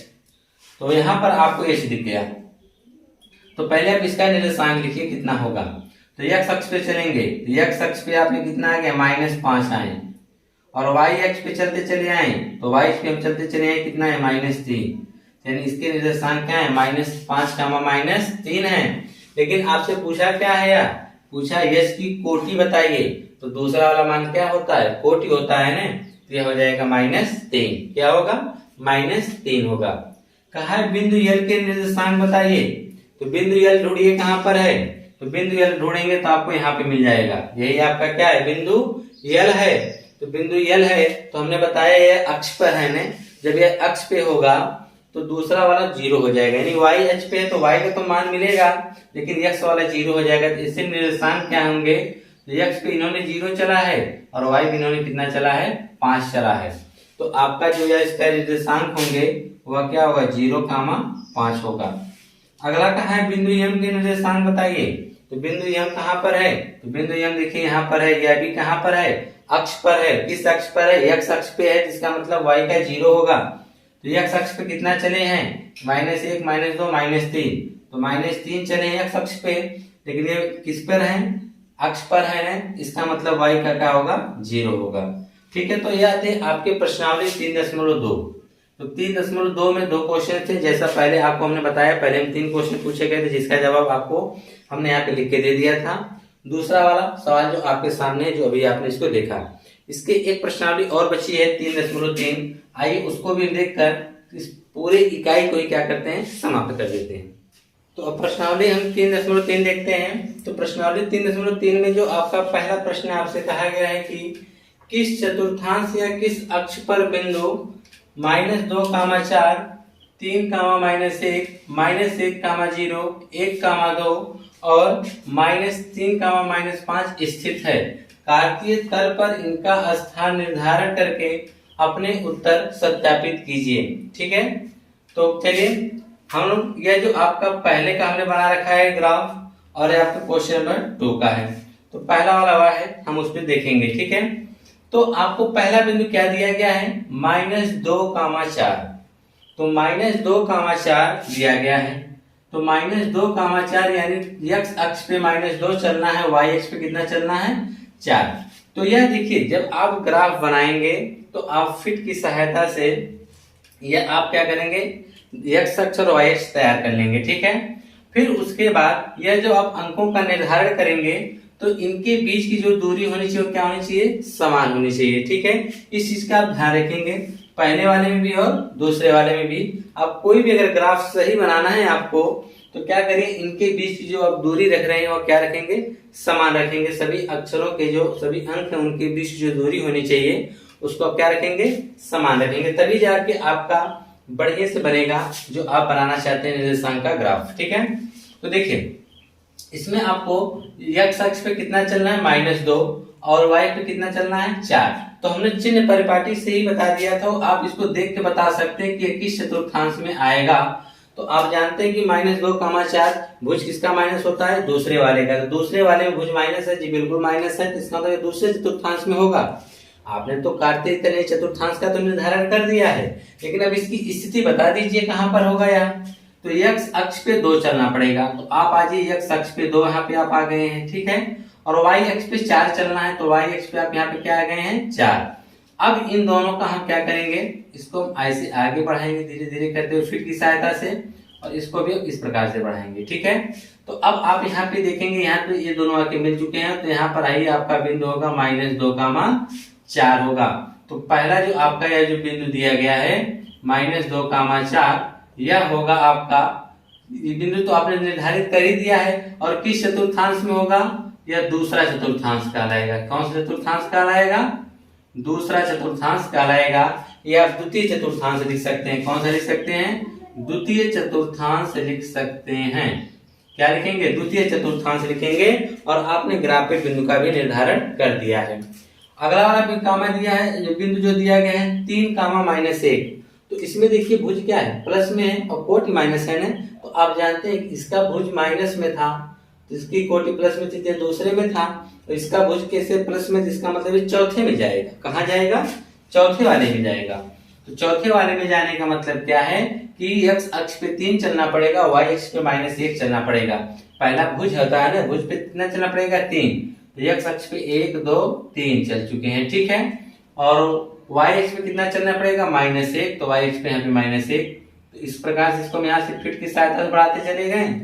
तो यहां पर आपको यश दिख गया। तो पहले आप इसका निर्देशांक लिखिए कितना होगा। तो x अक्ष पे चलेंगे, तो x अक्ष पे आपने कितना आ गया, -5 आए, और y अक्ष पे चलते चले आए, तो y अक्ष पे हम चलते चले आए, कितना है, -3, यानी इसके निर्देशांक क्या है, -5, -3 है। लेकिन आपसे पूछा क्या है यार, पूछा यश की कोटि बताइए, तो दूसरा वाला मान क्या होता है, कोटि होता है ना, तो यह हो जाएगा -3, क्या होगा, -3 होगा। कहा है बिंदु यल के निर्देशांक बताइए, तो बिंदु यल ढूंढिए कहां पर है, तो बिंदु यल ढूंढेंगे तो आपको यहाँ पे मिल जाएगा, यही आपका क्या है, बिंदु यल है। तो बिंदु यल है, तो हमने बताया यह अक्ष पर है ना, जब यह अक्ष पे होगा तो दूसरा वाला 0 हो जाएगा, यानी y अक्ष पे है तो y का तो मान मिलेगा, लेकिन x वाला 0 हो जाएगा। तो इससे निर्देशांक क्या होंगे, तो x पे इन्होंने 0 चला है और y पे इन्होंने कितना चला है, 5 चला है। तो आपका जो है इसका निर्देशांक होंगे वह क्या होगा, 0, 5 होगा। अगला कहा है बिंदु m के निर्देशांक बताइए, तो बिंदु m कहाँ पर है, तो बिंदु m देखिए यहाँ पर है, यह भी कहाँ पर है, अक्ष पर है। किस अक्ष पर है, x अक्ष पे है, जिसका मतलब y का 0 होगा। तो x अक्ष पे कितना चले हैं, -1, -2, -3, तो -3 चले हैं x अक्ष पे, लेकिन ये किस पर है, अक्ष पर है ना, इसका मतलब y का क्या होगा, 0 होगा। ठीक है, तो यह थे आपके प्रश्नावली 3.2। तो 3.2 में 2 क्वेश्चन थे, जैसा पहले आपको हमने बताया, पहले हम 3 क्वेश्चन पूछे गए थे, जिसका जवाब आपको हमने यहाँ पे लिख के दे दिया था। दूसरा वाला सवाल जो आपके सामने, जो अभी आपने इसको देखा, इसके एक प्रश्नावली और बची है 3.3, आइए उसको भी देखकर इस पूरे इकाई को ही क्या करते हैं, समाप्त कर देते हैं। तो अब प्रश्नावली हम 3.3 देखते हैं। तो प्रश्नावली 3.3 में जो आपका पहला प्रश्न आपसे कहा गया है कि किस चतुर्थांश या किस अक्ष पर बिंदु -2, 4, 3, -1, -1, 0, 1, 2 और -3, -5 स्थित है। कार्तीय तल पर इनका स्थान निर्धारण करके अपने उत्तर सत्यापित कीजिए। ठीक है, तो चलिए हम लोग, यह जो आपका पहले का हमने बना रखा है ग्राफ, और यह आपका क्वेश्चन नंबर 2 का है। तो पहला वाला हुआ है, हम उस पर देखेंगे। ठीक है, तो आपको पहला बिंदु क्या दिया गया है, -2, 4, तो -2, 4 दिया गया है। तो -2, 4 यानी x अक्ष पे -2 चलना है, y अक्ष पे कितना चलना है, 4। तो यह देखिए, जब आप ग्राफ बनाएंगे तो आप फिट की सहायता से यह आप क्या करेंगे, x अक्ष और y अक्ष तैयार कर लेंगे। ठीक है, फिर उसके बाद यह जो आप अंकों का निर्धारण करेंगे तो इनके बीच की जो दूरी होनी चाहिए वो क्या होनी चाहिए, समान होनी चाहिए। ठीक है, इस चीज का आप ध्यान रखेंगे, पहले वाले में भी और दूसरे वाले में भी। आप कोई भी अगर ग्राफ सही बनाना है आपको, तो क्या करिए, इनके बीच जो आप दूरी रख रहे हैं वो क्या रखेंगे, समान रखेंगे। सभी अक्षरों के जो सभी अंक हैं उनके बीच जो दूरी होनी चाहिए उसको आप क्या रखेंगे, समान रखेंगे, तभी जाके आपका बढ़िया से बनेगा जो आप बनाना चाहते हैं निर्देशांक का ग्राफ। ठीक है, तो देखिए इसमें आपको x अक्ष पे कितना चलना है -2 और y पे कितना चलना है 4। तो हमने चिन्ह परिपाटी से ही बता दिया था, आप इसको देख के बता सकते हैं कि किस चतुर्थांश में आएगा। तो आप जानते हैं कि -2, 4 भुज किसका माइनस होता है, दूसरे वाले का। तो दूसरे वाले में भुज माइनस है जी, बिल्कुल माइनस है, तो इसका मतलब दूसरे चतुर्थांश में होगा। आपने तो कार्तीय तलीय चतुर्थांश का तो निर्धारण कर दिया है, लेकिन अब इसकी स्थिति बता दीजिए कहां पर होगा यार। तो x अक्ष पे 2 चलना पड़ेगा, तो आप आ जाइए x अक्ष पे 2, यहाँ पे आप आ गए हैं। ठीक है, और y अक्ष पे 4 चलना है, तो y अक्ष पे आप यहाँ पे क्या आ गए हैं 4। अब इन दोनों का हम क्या करेंगे, इसको हम ऐसे आगे बढ़ाएंगे धीरे धीरे करते हुए फीट की सहायता से, और इसको भी इस प्रकार से बढ़ाएंगे। ठीक है, तो अब आप यहाँ पे देखेंगे, यहाँ पे ये दोनों आके मिल चुके हैं, तो यहाँ पर आइए आपका बिंदु होगा -2, 4 होगा। तो पहला जो आपका यह जो बिंदु दिया गया है -2, 4, यह होगा आपका बिंदु, तो आपने निर्धारित कर ही दिया है। और किस चतुर्थांश में होगा, यह दूसरा चतुर्थांश कहलाएगा। कौन सा चतुर्थांश कहलाएगा, दूसरा चतुर्थांश कहलाएगा, या आप द्वितीय चतुर्थांश लिख सकते हैं। कौन सा लिख सकते हैं, द्वितीय चतुर्थांश लिख सकते हैं। क्या लिखेंगे, द्वितीय चतुर्थांश लिखेंगे, और आपने ग्राफिक बिंदु का भी निर्धारण कर दिया है। अगला वाला कामा दिया है, जो बिंदु जो दिया गया है 3, -1, तो इसमें देखिए भुज क्या है, प्लस में है और कोटि माइनस है ना। तो आप जानते हैं इसका भुज माइनस में था, तो इसकी कोटि प्लस में थी, दूसरे में था, तो इसका भुज कैसे प्लस में, जिसका मतलब चौथे में जाएगा। कहाँ जाएगा, चौथे वाले में जाएगा। तो चौथे वाले में जाने का मतलब क्या है कि x अक्ष पे 3 चलना पड़ेगा, y अक्ष पे -1 चलना पड़ेगा। पहला भुज होता है ना, भुज पे कितना चलना पड़ेगा 3, तो x अक्ष पे 1, 2, 3 चल चुके हैं। ठीक है, और y अक्ष पे कितना चलना पड़ेगा -1, तो y अक्ष पे यहाँ पे -1। तो इस प्रकार से इसको हम यहाँ से फीट की सहायता से बढ़ाते चले गए,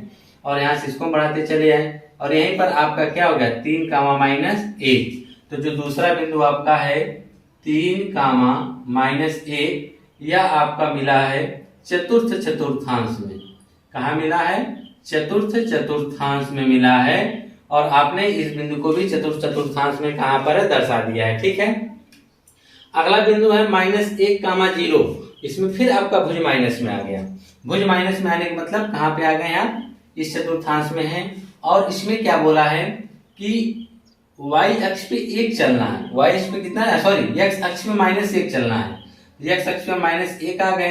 और यहाँ से इसको बढ़ाते चले आए, और यहीं पर आपका क्या हो गया 3, -1। तो जो दूसरा बिंदु आपका है 3, -1, यह आपका मिला है चतुर्थ चतुर्थांश में। कहा मिला है, चतुर्थ चतुर्थांश में मिला है, और आपने इस बिंदु को भी चतुर्थ चतुर्थांश में कहां पर दर्शा दिया है। ठीक है, अगला बिंदु है -1, 0, इसमें फिर आपका भुज माइनस में आ गया। भुज माइनस में आने का मतलब कहां पे आ गए आप, इस चतुर्थांश में है, और इसमें क्या बोला है कि y अक्ष पे 1 चलना है। y अक्ष पे कितना है, सॉरी x अक्ष में -1 चलना है। x अक्ष में -1 आ गए,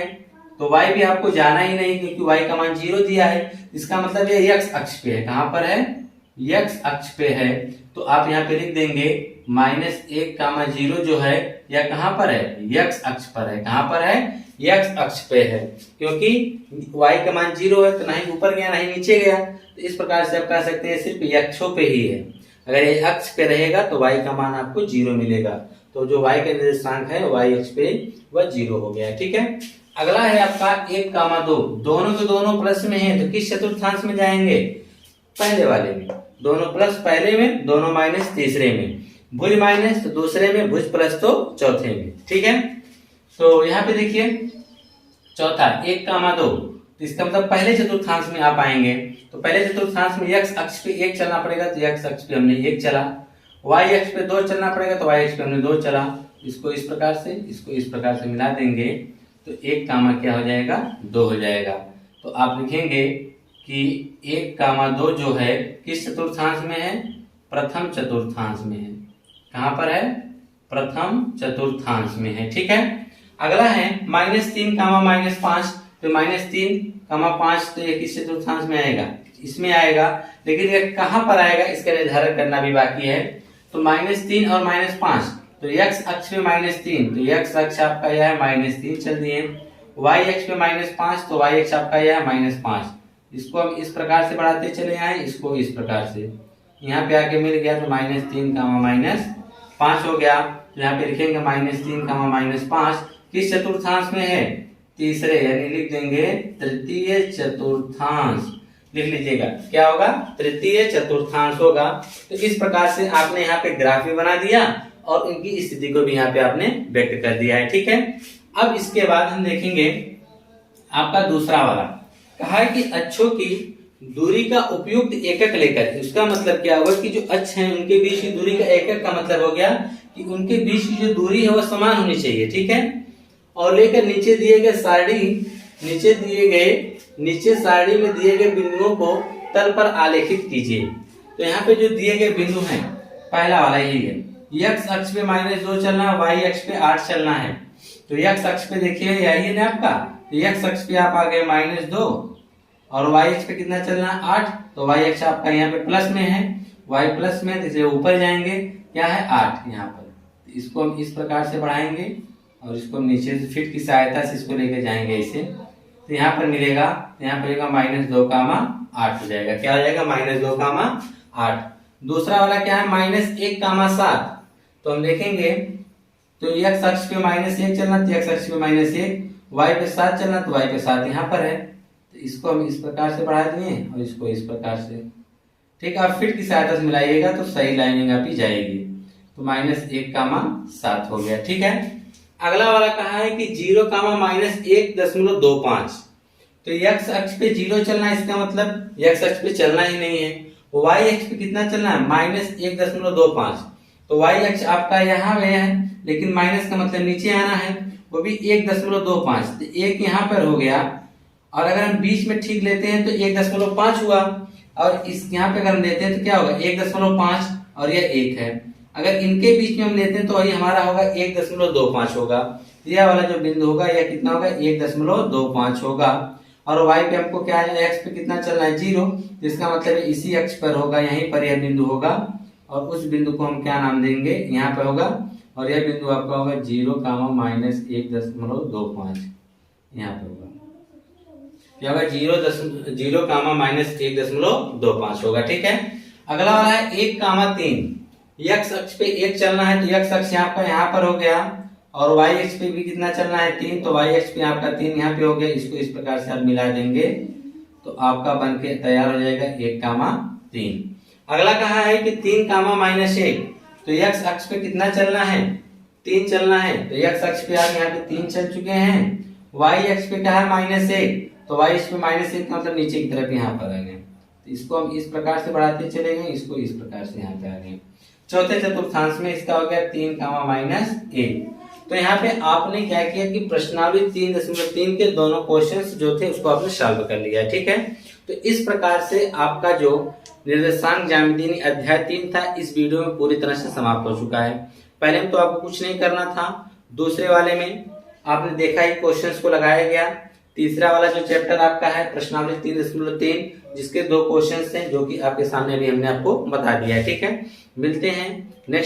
तो y भी आपको जाना ही नहीं, क्योंकि y का मान 0 दिया है। इसका मतलब ये x अक्ष पे है। कहां पर है, x अक्ष पे है, तो आप यहाँ पे लिख देंगे -1, 0 जो है यह कहां पर है, x अक्ष पर है। कहां पर है, x अक्ष पे है, क्योंकि y का मान 0 है, तो ना ही ऊपर गया ना ही नीचे गया। तो इस प्रकार से आप कह सकते हैं सिर्फ अक्षों पे ही है। अगर ये अक्ष पे रहेगा तो y का मान आपको 0 मिलेगा, तो जो y का निर्देशांक है y अक्ष पे वह 0 हो गया। ठीक है, अगला है आपका 1, 2, दोनों के दोनों प्लस में है, तो किस चतुर्थांश में जाएंगे, पहले वाले में। दोनों प्लस पहले में, दोनों माइनस तीसरे में, भुज माइनस तो दूसरे में, भुज प्लस तो चौथे में। ठीक है, तो यहाँ पे देखिए चौथा 1, 2, तो इसका मतलब पहले चतुर्थांश में आप आएंगे। तो पहले चतुर्थांश में x अक्ष पे 1 चलना पड़ेगा, तो x अक्ष पे हमने 1 चला। y अक्ष पे 2 चलना पड़ेगा, तो y अक्ष पे हमने 2 चला। इसको इस प्रकार से, इसको इस प्रकार से मिला देंगे, तो 1, क्या हो जाएगा, 2 हो जाएगा। तो आप लिखेंगे कि 1, 2 जो है किस चतुर्थांश में है, प्रथम चतुर्थांश में है। कहां पर है, प्रथम चतुर्थांश में है। ठीक है, अगला है -3, -5, तो -3, 5 तो ये किस चतुर्थांश में आएगा, इसमें आएगा, लेकिन ये कहां पर आएगा इसका निर्धारण करना भी बाकी है। तो -3 और -5, तो x अक्ष पे -3, तो x अक्ष आपका यह है -3 चल दिए। y अक्ष पे -5, तो y अक्ष आपका यह है -5। इसको हम इस प्रकार से बढ़ाते चले आए, इसको इस प्रकार से, यहाँ पे आके मिल गया, तो -3, -5 हो गया। तो यहाँ पे लिखेंगे -3, -5 किस चतुर्थांश में है, तीसरे, यानी लिख देंगे तृतीय चतुर्थांश। लिख लीजिएगा क्या होगा, तृतीय चतुर्थांश होगा। तो इस प्रकार से आपने यहाँ पे ग्राफ भी बना दिया और इनकी स्थिति को भी यहाँ पे आपने व्यक्त कर दिया है। ठीक है, अब इसके बाद हम देखेंगे आपका दूसरा वाला, कहा है कि अक्षों की दूरी का उपयुक्त एकक लेकर, उसका मतलब क्या हुआ कि जो अक्ष हैं उनके बीच की दूरी का एकक का मतलब हो गया कि उनके बीच की जो दूरी है वह समान होनी चाहिए, ठीक है। और लेकर नीचे दिए गए सारणी में दिए गए बिंदुओं को तल पर आलेखित कीजिए। तो यहाँ पे जो दिए गए बिंदु हैं, पहला वाला यही है, x अक्ष पे -2 चलना है, y अक्ष पे 8 चलना है। तो x अक्ष पे देखिए यही है ना आपका, तो x अक्ष पे आप आ गए -2 और y अक्ष पे कितना चलना है 8, तो y अक्ष आपका यहाँ पे प्लस में है, y प्लस में, तो ऊपर जाएंगे क्या है 8 यहाँ पर। इसको हम इस प्रकार से बढ़ाएंगे और इसको नीचे से फीट की सहायता से इसको लेके जाएंगे ऐसे, तो यहाँ पर मिलेगा, यहाँ पर -2, 8 हो जाएगा। क्या हो जाएगा -2, 8। दूसरा वाला क्या है -1, 7। तो हम देखेंगे तो x अक्ष पे -1 चलना, तो x अक्ष पे -1, y पे 7 चलना, तो y पे 7 यहाँ पर है। तो इसको हम इस प्रकार से बढ़ा दिए और इसको इस प्रकार से, ठीक है। आप फिट की सहायता से मिलाइएगा तो सही लाइनिंग आपकी जाएगी। तो -1, 7 हो गया, ठीक है। अगला वाला कहा है कि 0, -1.25। तो x अक्ष पे 0 चलना है, इसका मतलब x अक्ष पे चलना ही नहीं है। y अक्ष पे कितना चलना है -1.25। तो y अक्ष आपका यहाँ पे है, लेकिन माइनस का मतलब नीचे आना है, वो भी 1.25। तो 1 यहाँ पर हो गया, और अगर हम बीच में ठीक लेते हैं तो 1.5 हुआ, और इस यहाँ पे अगर हम लेते हैं तो क्या होगा 1.5 और यह 1 है। अगर इनके बीच में हम लेते हैं तो वही हमारा होगा 1.25 होगा। यह वाला जो बिंदु होगा यह कितना होगा 1.25 होगा। और y पे हमको क्या है, x पे कितना चलना है 0, इसका मतलब इसी अक्ष पर होगा, यहीं पर यह बिंदु होगा, और उस बिंदु को हम क्या नाम देंगे, यहाँ पे होगा, और यह बिंदु आपका होगा 0, -1.25 यहाँ पे होगा। क्या होगा 0, -1.25 होगा, ठीक है। अगला वाला है 1, 3। x अक्ष पे 1 चलना है, तो x अक्ष यहाँ पर हो गया, और y अक्ष पे भी कितना चलना है 3, तो y अक्ष पे आपका 3 यहाँ पे हो गया। इसको इस प्रकार से आप मिला देंगे तो आपका बनके तैयार हो जाएगा 1, 3। अगला कहा है कि 3, -1। तो x अक्ष पे कितना चलना है 3 चलना है, तो x अक्ष पे आप यहाँ पे 3 चल चुके हैं। y अक्ष पे क्या है -1, तो y अक्ष पे -1 का मतलब नीचे की तरफ यहाँ पर आ गए। तो इसको हम इस प्रकार से बढ़ाते चले गए, इसको इस प्रकार से यहाँ पे आ गए। चौथे चतुर्थांश में इसका हो गया 3, -1। तो यहाँ पे आपने क्या किया कि प्रश्नावली 3.3 के दोनों क्वेश्चंस जो थे उसको आपने सॉल्व कर लिया, ठीक है। तो इस प्रकार से आपका जो निर्देशांक ज्यामिति अध्याय 3 था, इस वीडियो में पूरी तरह से समाप्त हो चुका है। पहले में तो आपको कुछ नहीं करना था, दूसरे वाले में आपने देखा ही क्वेश्चंस को लगाया गया। तीसरा वाला जो चैप्टर आपका है प्रश्नावली 3.3, जिसके 2 क्वेश्चंस हैं जो कि आपके सामने भी हमने आपको बता दिया है, ठीक है। मिलते हैं नेक्स्ट